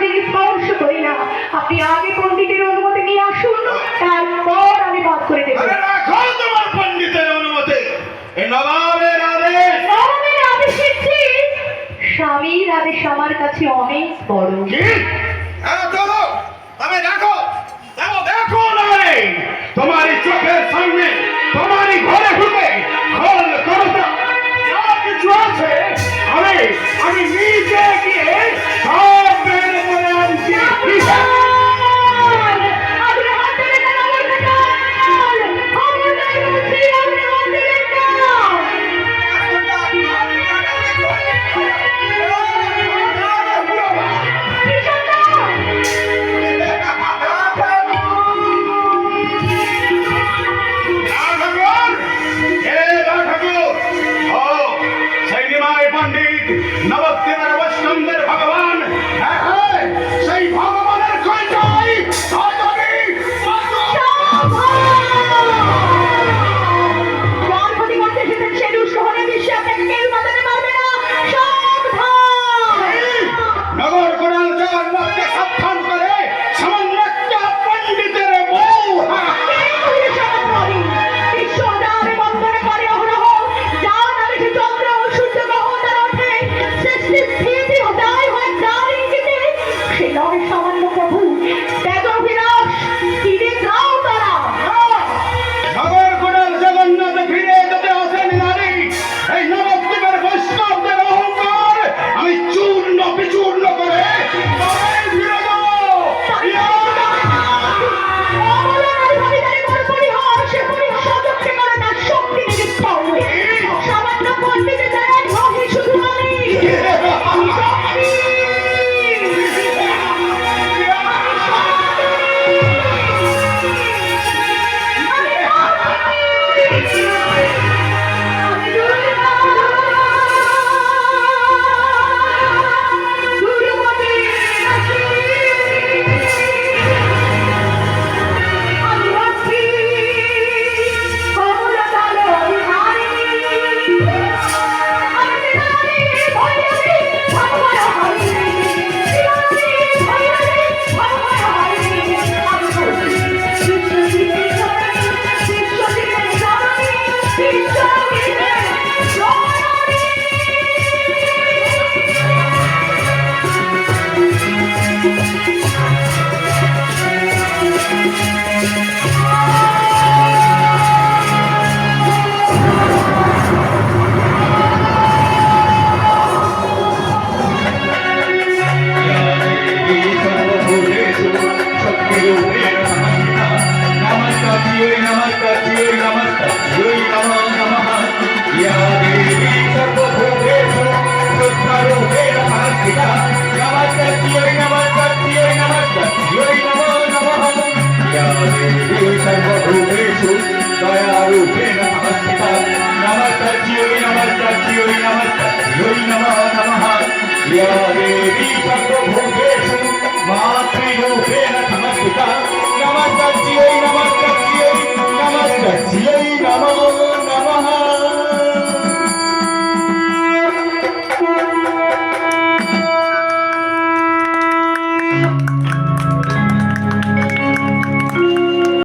যিনি স্পর্শ করি না। আপনি আগে পণ্ডিতের অনুমতি নিয়ে আসুন, তারপর আমি বাদ করে দেব। তোমার পণ্ডিতের অনুমতি নবাবের আদেশ। নবাবের আদেশ কি? স্বামীর আদেশ আমার কাছে অনেক বড়। চলো তবে দেখো দেখো দেখো নয় তোমারই চোখের সামনে তোমারই ঘরে ঢুকে খোল করতা যা কিছু আছে আমি নিজে গিয়ে সব বের করে আনছি। নবদ্বীপের বৈষ্ণবদের ভগবান সেই ভগবানের কয়টাই নগর কোড়াল জগন্নাথকে সাবধান করে সামান্য একটা পণ্ডিতের বউ সামান্য প্রভু নগর কোড়াল জগন্নাথ ফিরে যেতে আসেন নারী। এই নবদ্বীপের বৈষ্ণবদের অহংকার আমি চূর্ণ বিচূর্ণ করে ফিরে যাবো। नमस्कार